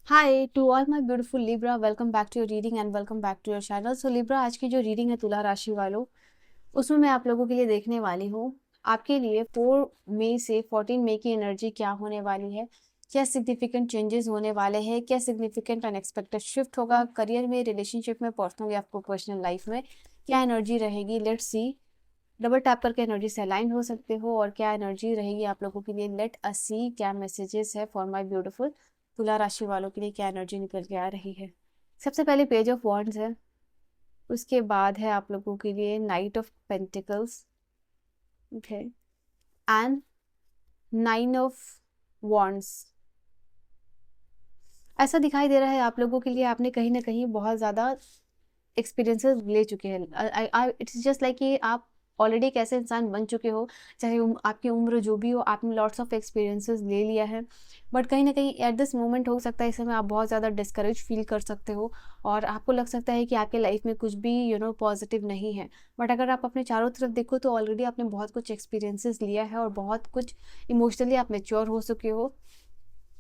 Hi to all my beautiful Libra, welcome back to your reading and welcome back to your channel. So Libra, आज की जो reading है तुला राशि वालों, उसमें मैं आप लोगों के लिए देखने वाली हूँ आपके लिए 4 मई से 14 मई की एनर्जी क्या होने वाली है, क्या सिग्निफिकेंट चेंजेस होने वाले हैं, क्या सिग्निफिकेंट अनएक्सपेक्टेड शिफ्ट होगा करियर में, रिलेशनशिप में, पर्सनल या आपको पर्सनल लाइफ में क्या एनर्जी रहेगी। Let's see. डबल टैप करके एनर्जी से अलाइन हो सकते हो और क्या एनर्जी रहेगी आप लोगों के लिए। लेट अस सी क्या मैसेजेस है फॉर माय ब्यूटीफुल तुला राशि वालों के लिए, क्या एनर्जी निकल के आ रही है। सबसे पहले पेज ऑफ वॉन्ड्स है, उसके बाद है आप लोगों के लिए night of pentacles, okay, and 9 of wands. ऐसा दिखाई दे रहा है आप लोगों के लिए आपने कहीं ना कहीं बहुत ज़्यादा एक्सपीरियंसेस ले चुके हैं। इट्स जस्ट लाइक कि आप ऑलरेडी एक ऐसे इंसान बन चुके हो, चाहे आपकी उम्र जो भी हो, आपने लॉट्स ऑफ एक्सपीरियंसेस ले लिया है। बट कहीं ना कहीं एट दिस मोमेंट हो सकता है इस समय आप बहुत ज़्यादा डिस्करेज फील कर सकते हो और आपको लग सकता है कि आपके लाइफ में कुछ भी पॉजिटिव नहीं है। बट अगर आप अपने चारों तरफ देखो तो ऑलरेडी आपने बहुत कुछ एक्सपीरियंसेस लिया है और बहुत कुछ इमोशनली आप मेच्योर हो चुके हो।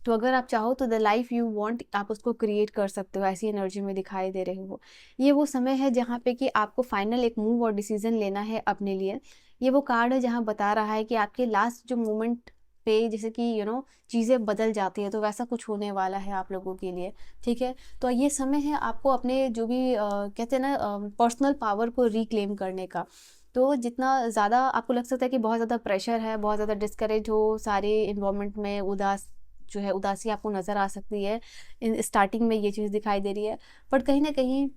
तो अगर आप चाहो तो द लाइफ यू वांट आप उसको क्रिएट कर सकते हो, ऐसी एनर्जी में दिखाई दे रहे हो। ये वो समय है जहाँ पे कि आपको फाइनल एक मूव और डिसीजन लेना है अपने लिए। ये वो कार्ड है जहाँ बता रहा है कि आपके लास्ट जो मोमेंट पे जैसे कि चीज़ें बदल जाती है, तो वैसा कुछ होने वाला है आप लोगों के लिए। ठीक है, तो ये समय है आपको अपने जो भी कहते हैं ना पर्सनल पावर को रिक्लेम करने का। तो जितना ज़्यादा आपको लग सकता है कि बहुत ज़्यादा प्रेशर है, बहुत ज़्यादा डिस्करेज हो, सारे इन्वायरमेंट में उदास जो है उदासी आपको नज़र आ सकती है। इन स्टार्टिंग में ये चीज़ दिखाई दे रही है, बट कहीं ना कहीं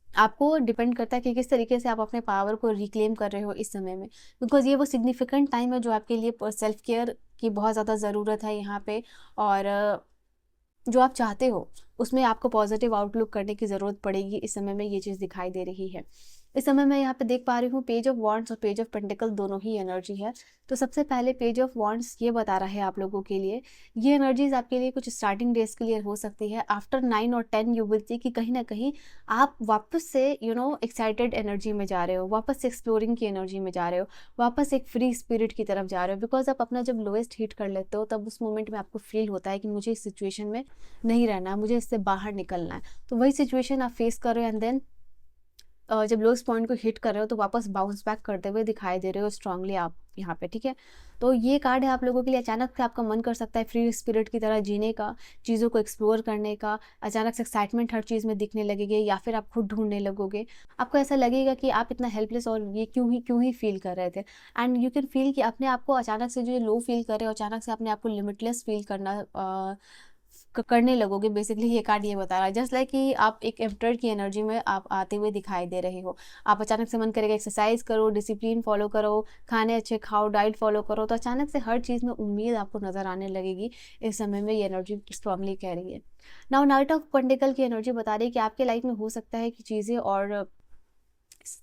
आपको डिपेंड करता है कि किस तरीके से आप अपने पावर को रिक्लेम कर रहे हो इस समय में। बिकॉज ये वो सिग्निफिकेंट टाइम है जो आपके लिए सेल्फ केयर की बहुत ज़्यादा ज़रूरत है यहाँ पे। और जो आप चाहते हो उसमें आपको पॉजिटिव आउटलुक करने की ज़रूरत पड़ेगी इस समय में, ये चीज़ दिखाई दे रही है। इस समय मैं यहाँ पे देख पा रही हूँ पेज ऑफ वॉन्ड्स और पेज ऑफ पेंटिकल दोनों ही एनर्जी है। तो सबसे पहले पेज ऑफ वॉन्ड्स ये बता रहा है आप लोगों के लिए, ये एनर्जीज आपके लिए कुछ स्टार्टिंग डेज के लिए हो सकती है। आफ्टर 9 और 10 यू विल सी कि कहीं ना कहीं आप वापस से एक्साइटेड एनर्जी में जा रहे हो, वापस से एक्सप्लोरिंग की एनर्जी में जा रहे हो, वापस एक फ्री स्पिरिट की तरफ जा रहे हो। बिकॉज आप अपना जब लोएस्ट हिट कर लेते हो तब उस मोमेंट में आपको फील होता है कि मुझे इस सिचुएशन में नहीं रहना है, मुझे इससे बाहर निकलना है। तो वही सिचुएशन आप फेस कर रहे हो एंड देन जब लोएस्ट पॉइंट को हिट कर रहे हो तो वापस बाउंस बैक करते हुए दिखाई दे रहे हो स्ट्रांगली आप यहाँ पे। ठीक है, तो ये कार्ड है आप लोगों के लिए। अचानक से आपका मन कर सकता है फ्री स्पिरिट की तरह जीने का, चीज़ों को एक्सप्लोर करने का। अचानक से एक्साइटमेंट हर चीज़ में दिखने लगेगी या फिर आप खुद ढूंढने लगोगे। आपको ऐसा लगेगा कि आप इतना हेल्पलेस और ये क्यों ही फील कर रहे थे। एंड यू कैन फील कि अपने आप को अचानक से जो लो फील कर रहे हो, अचानक से अपने आप को लिमिटलेस फील करना करने लगोगे। बेसिकली ये कार्ड ये बता रहा है जस्ट लाइक कि आप एक एम्प्टर की एनर्जी में आप आते हुए दिखाई दे रहे हो। आप अचानक से मन करेगा एक्सरसाइज करो, डिसिप्लिन फॉलो करो, खाने अच्छे खाओ, डाइट फॉलो करो, तो अचानक से हर चीज़ में उम्मीद आपको नजर आने लगेगी। इस समय में ये एनर्जी स्ट्रांगली कह रही है। नाउ नाइट ऑफ पेंटिकल की एनर्जी बता रही है कि आपके लाइफ में हो सकता है कि चीज़ें और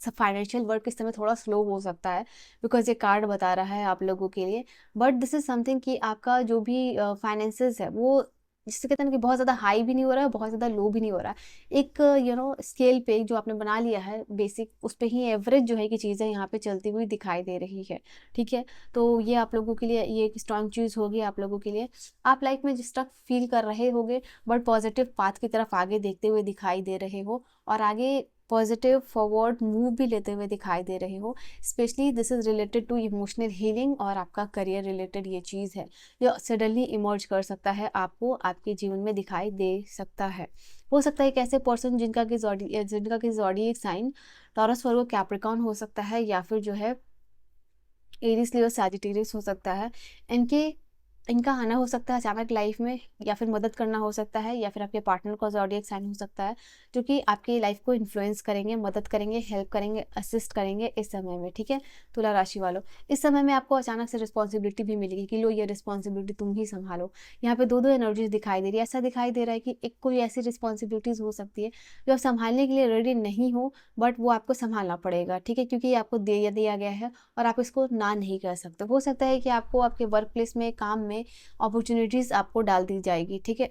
फाइनेंशियल वर्क इस समय थोड़ा स्लो हो सकता है। बिकॉज ये कार्ड बता रहा है आप लोगों के लिए, बट दिस इज समथिंग कि आपका जो भी फाइनेंसेस है वो जिससे कहते हैं ना कि बहुत ज़्यादा हाई भी नहीं हो रहा है, बहुत ज़्यादा लो भी नहीं हो रहा है। एक स्केल पे जो आपने बना लिया है बेसिक, उस पे ही एवरेज जो है कि चीज़ें यहाँ पे चलती हुई दिखाई दे रही है। ठीक है, तो ये आप लोगों के लिए ये एक स्ट्रांग चीज़ होगी आप लोगों के लिए। आप लाइफ में जिस तरह फील कर रहे होगे बट पॉजिटिव पाथ की तरफ आगे देखते हुए दिखाई दे रहे हो और आगे पॉजिटिव फॉरवर्ड मूव भी लेते हुए दिखाई दे रहे हो। Specially this is related to emotional healing और आपका करियर रिलेटेड ये चीज़ है जो सडनली इमर्ज कर सकता है, आपको आपके जीवन में दिखाई दे सकता है। हो सकता है एक ऐसे पर्सन जिनका कि ज़ॉडिएक साइन टॉरस वर्गो कैप्रिकॉर्न हो सकता है या फिर जो है एरीज लियो सैजिटेरियस हो सकता है। इनके इनका आना हो सकता है अचानक लाइफ में, या फिर मदद करना हो सकता है, या फिर आपके पार्टनर का ज़ॉडिएक साइन हो सकता है जो कि आपकी लाइफ को इन्फ्लुएंस करेंगे, मदद करेंगे, हेल्प करेंगे, असिस्ट करेंगे इस समय में। ठीक है, तुला राशि वालों, इस समय में आपको अचानक से रिस्पॉन्सिबिलिटी भी मिलेगी कि लो ये रिस्पॉन्सिबिलिटी तुम ही संभालो। यहाँ पे दो दो एनर्जीज दिखाई दे रही है। ऐसा दिखाई दे रहा है कि एक कोई ऐसी रिस्पॉन्सिबिलिटीज़ हो सकती है जो आप संभालने के लिए रेडी नहीं हो, बट वो आपको संभालना पड़ेगा। ठीक है, क्योंकि ये आपको दे दिया गया है और आप इसको ना नहीं कर सकते। हो सकता है कि आपको आपके वर्क प्लेस में, काम में अपॉर्चुनिटीज़ आपको डाल दी जाएगी। ठीक है,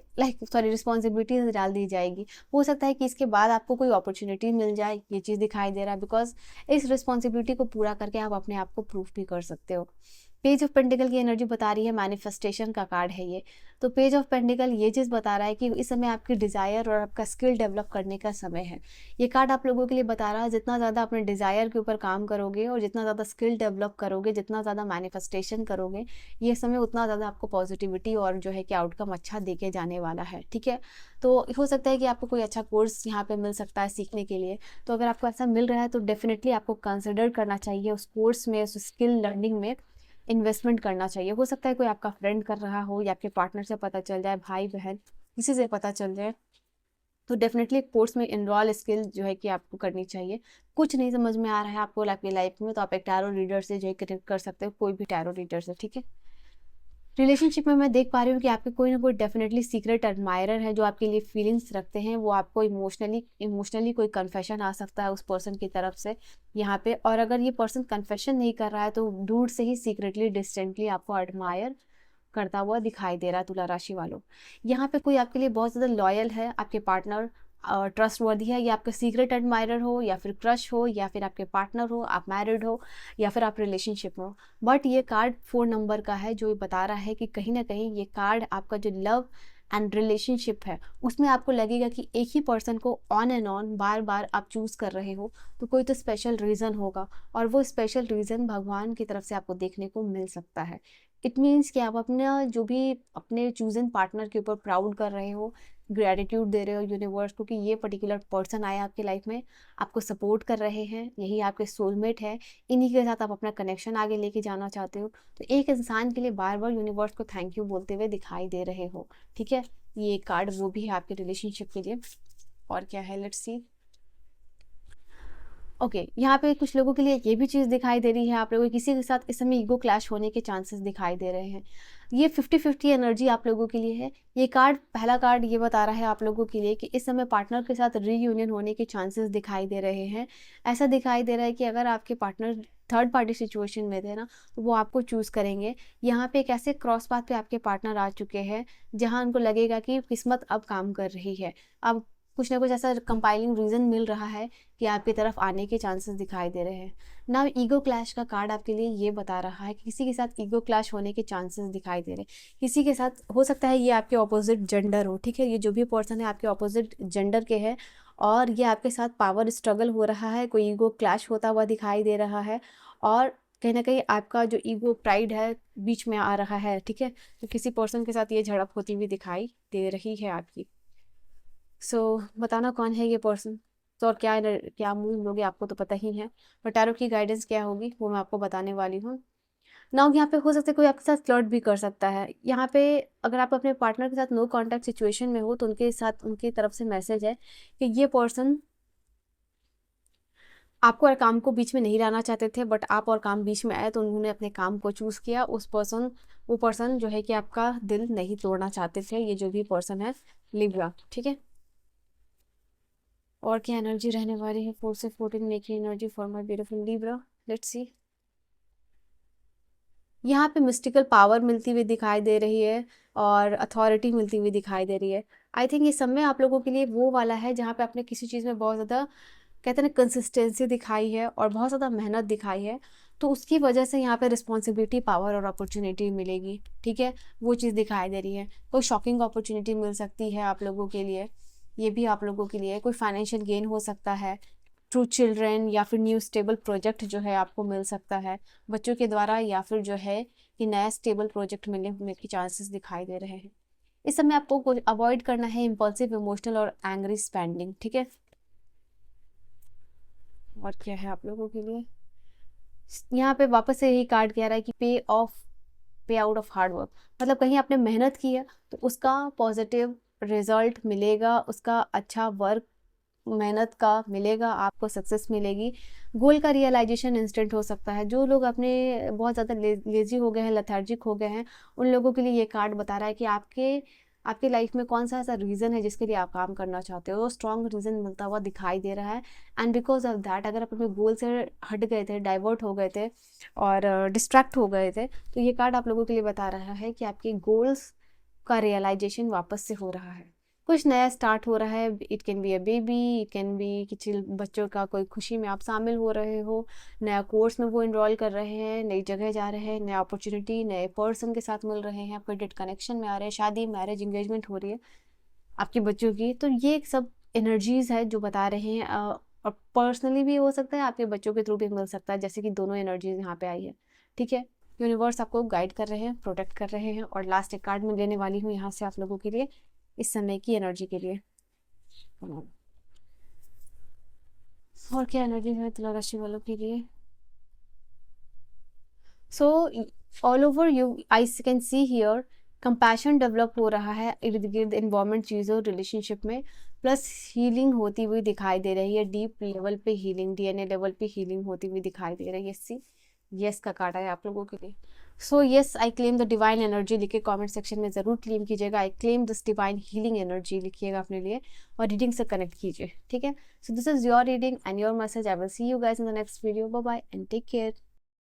रिस्पॉन्सिबिलिटीज़ डाल दी जाएगी। हो सकता है कि इसके बाद आपको कोई अपॉर्चुनिटी मिल जाए, ये चीज़ दिखाई दे रहा है। बिकॉज इस रिस्पॉन्सिबिलिटी को पूरा करके आप अपने आप को प्रूफ भी कर सकते हो। पेज ऑफ पेंटिकल की एनर्जी बता रही है मैनिफेस्टेशन का कार्ड है ये। तो पेज ऑफ पेंटिकल ये चीज़ बता रहा है कि इस समय आपकी डिज़ायर और आपका स्किल डेवलप करने का समय है। ये कार्ड आप लोगों के लिए बता रहा है जितना ज़्यादा अपने डिज़ायर के ऊपर काम करोगे और जितना ज़्यादा स्किल डेवलप करोगे, जितना ज़्यादा मैनिफेस्टेशन करोगे, ये समय उतना ज़्यादा आपको पॉजिटिविटी और जो है कि आउटकम अच्छा देके जाने वाला है, ठीक है। तो हो सकता है कि आपको कोई अच्छा कोर्स यहाँ पे मिल सकता है सीखने के लिए। तो अगर आपको ऐसा मिल रहा है तो डेफिनेटली आपको कंसिडर करना चाहिए उस कोर्स में, उस स्किल लर्निंग में इन्वेस्टमेंट करना चाहिए। हो सकता है कोई आपका फ्रेंड कर रहा हो या आपके पार्टनर से पता चल जाए, भाई बहन किसी से पता चल जाए, तो डेफिनेटली कोर्स में इनरोल स्किल जो है कि आपको करनी चाहिए। कुछ नहीं समझ में आ रहा है आपको आपकी लाइफ में, तो आप एक टैरो रीडर से जो है कनेक्ट कर सकते हो, कोई भी टैरो रीडर से, ठीक है। रिलेशनशिप में मैं देख पा रही हूँ कि आपके कोई ना कोई डेफिनेटली सीक्रेट एडमायरर है जो आपके लिए फीलिंग्स रखते हैं। वो आपको इमोशनली कोई कन्फेशन आ सकता है उस पर्सन की तरफ से यहाँ पे। और अगर ये पर्सन कन्फेशन नहीं कर रहा है तो दूर से ही सीक्रेटली डिस्टेंटली आपको एडमायर करता हुआ दिखाई दे रहा है। तुला राशि वालों, यहाँ पे कोई आपके लिए बहुत ज़्यादा लॉयल है, आपके पार्टनर ट्रस्ट वर्दी है, या आपका सीक्रेट एडमायरर हो या फिर क्रश हो या फिर आपके पार्टनर हो, आप मैरिड हो या फिर आप रिलेशनशिप में हो। बट ये कार्ड 4 नंबर का है जो ये बता रहा है कि कहीं ना कहीं ये कार्ड आपका जो लव एंड रिलेशनशिप है उसमें आपको लगेगा कि एक ही पर्सन को ऑन एंड ऑन बार बार आप चूज़ कर रहे हो, तो कोई तो स्पेशल रीज़न होगा और वो स्पेशल रीज़न भगवान की तरफ से आपको देखने को मिल सकता है। इट मीन्स कि आप अपना जो भी अपने चूजन पार्टनर के ऊपर प्राउड कर रहे हो, ग्रेटिट्यूड दे रहे हो यूनिवर्स को कि ये पर्टिकुलर पर्सन आया आपके लाइफ में, आपको सपोर्ट कर रहे हैं, यही आपके सोलमेट है, इन्हीं के साथ आप अपना कनेक्शन आगे लेके जाना चाहते हो। तो एक इंसान के लिए बार बार यूनिवर्स को थैंक यू बोलते हुए दिखाई दे रहे हो, ठीक है। ये कार्ड वो भी है आपके रिलेशनशिप के लिए। और क्या है, लेट्स सी। ओके यहाँ पे कुछ लोगों के लिए ये भी चीज़ दिखाई दे रही है, आप लोगों को किसी के साथ इस समय ईगो क्लैश होने के चांसेस दिखाई दे रहे हैं। ये 50-50 एनर्जी आप लोगों के लिए है। ये कार्ड, पहला कार्ड ये बता रहा है आप लोगों के लिए कि इस समय पार्टनर के साथ रीयूनियन होने के चांसेस दिखाई दे रहे हैं। ऐसा दिखाई दे रहा है कि अगर आपके पार्टनर थर्ड पार्टी सिचुएशन में थे ना, तो वो आपको चूज़ करेंगे। यहाँ पे एक ऐसे क्रॉस पाथ पे आपके पार्टनर आ चुके हैं जहाँ उनको लगेगा कि किस्मत अब काम कर रही है। अब कुछ ना कुछ ऐसा कंपाइलिंग रीज़न मिल रहा है कि आपकी तरफ आने के चांसेस दिखाई दे रहे हैं ना। ईगो क्लैश का कार्ड आपके लिए ये बता रहा है कि किसी के साथ ईगो क्लैश होने के चांसेस दिखाई दे रहे हैं। किसी के साथ हो सकता है ये आपके ऑपोजिट जेंडर हो, ठीक है। ये जो भी पर्सन है आपके ऑपोजिट जेंडर के हैं और ये आपके साथ पावर स्ट्रगल हो रहा है, कोई ईगो क्लैश होता हुआ दिखाई दे रहा है और कहीं ना कहीं आपका जो ईगो प्राइड है बीच में आ रहा है, ठीक है। तो किसी पर्सन के साथ ये झड़प होती हुई दिखाई दे रही है आपकी। सो बताना कौन है ये पर्सन, तो और क्या क्या मूव लोगे आपको तो पता ही है, पर टैरो की गाइडेंस क्या होगी वो मैं आपको बताने वाली हूँ। नाउ यहाँ पे हो सकता है कोई आपके साथ फ्लर्ट भी कर सकता है। यहाँ पे अगर आप अपने पार्टनर के साथ नो कांटेक्ट सिचुएशन में हो तो उनके साथ उनकी तरफ से मैसेज है कि ये पर्सन आपको और काम को बीच में नहीं लाना चाहते थे, बट आप और काम बीच में आए तो उन्होंने अपने काम को चूज़ किया। वो पर्सन जो है कि आपका दिल नहीं तोड़ना चाहते थे, ये जो भी पर्सन है लिब्रा, ठीक है। और क्या एनर्जी रहने वाली है 4 से 14 में की energy for my beautiful Libra, let's see. यहाँ पे मिस्टिकल पावर मिलती हुई दिखाई दे रही है और अथॉरिटी मिलती हुई दिखाई दे रही है। आई थिंक ये समय आप लोगों के लिए वो वाला है जहाँ पे आपने किसी चीज़ में बहुत ज़्यादा कहते हैं ना कंसिस्टेंसी दिखाई है और बहुत ज़्यादा मेहनत दिखाई है, तो उसकी वजह से यहाँ पे रिस्पॉन्सिबिलिटी, पावर और अपॉर्चुनिटी मिलेगी, ठीक है। वो चीज़ दिखाई दे रही है। कोई शॉकिंग अपॉर्चुनिटी मिल सकती है आप लोगों के लिए, ये भी आप लोगों के लिए। कोई फाइनेंशियल गेन हो सकता है थ्रू चिल्ड्रेन या फिर न्यू स्टेबल प्रोजेक्ट जो है आपको मिल सकता है बच्चों के द्वारा, या फिर जो है कि नया स्टेबल प्रोजेक्ट मिलने के चांसेस दिखाई दे रहे हैं। इस समय आपको अवॉइड करना है इम्पल्सिव, इमोशनल और एंग्री स्पेंडिंग, ठीक है। और क्या है आप लोगों के लिए, यहाँ पे वापस से यही कार्ड कह रहा है कि पे आउट ऑफ हार्ड वर्क। मतलब कहीं आपने मेहनत की है तो उसका पॉजिटिव रिजल्ट मिलेगा, उसका अच्छा वर्क मेहनत का मिलेगा, आपको सक्सेस मिलेगी। गोल का रियलाइजेशन इंस्टेंट हो सकता है। जो लोग अपने बहुत ज़्यादा लेजी हो गए हैं, लेथार्जिक हो गए हैं, उन लोगों के लिए ये कार्ड बता रहा है कि आपके लाइफ में कौन सा ऐसा रीज़न है जिसके लिए आप काम करना चाहते हो, स्ट्रॉन्ग रीज़न मिलता हुआ दिखाई दे रहा है। एंड बिकॉज ऑफ दैट अगर आप अपने गोल से हट गए थे, डाइवर्ट हो गए थे और डिस्ट्रैक्ट हो गए थे, तो ये कार्ड आप लोगों के लिए बता रहा है कि आपके गोल्स का रियलाइजेशन वापस से हो रहा है। कुछ नया स्टार्ट हो रहा है। It can be a baby, it can be किसी बच्चों का कोई खुशी में आप शामिल हो रहे हो, नया कोर्स में वो इनरोल कर रहे हैं, नई जगह जा रहे हैं, नया अपॉर्चुनिटी, नए पर्सन के साथ मिल रहे हैं, आपके डेट कनेक्शन में आ रहे हैं, शादी, मैरिज, इंगेजमेंट हो रही है आपके बच्चों की। तो ये सब एनर्जीज है जो बता रहे हैं। और पर्सनली भी हो सकता है, आपके बच्चों के थ्रू भी मिल सकता है, जैसे कि दोनों एनर्जीज यहाँ पे आई है। ठीक है, यूनिवर्स आपको गाइड कर रहे हैं, प्रोटेक्ट कर रहे हैं। और लास्ट एक कार्ड मैं लेने वाली हूँ यहाँ से आप लोगों के लिए, इस समय की एनर्जी के लिए। और क्या एनर्जी है तुला राशि वालों के लिए? So all over you I can see here compassion develop हो रहा है इर्द गिर्द इन्वायरमेंट चीज़ों रिलेशनशिप में, प्लस हीलिंग होती हुई दिखाई दे रही है, डीप लेवल पे हीलिंग, डीएनए लेवल पे हीलिंग होती हुई दिखाई दे रही है। सी यस का कार्ड है आप लोगों के लिए। So yes I claim the divine energy लिख के कॉमेंट सेक्शन में ज़रूर क्लेम कीजिएगा। I claim this divine healing energy लिखिएगा अपने लिए और रीडिंग से कनेक्ट कीजिए। ठीक है, so this is your reading and your message. I will see you guys in the next video. Bye bye and take care.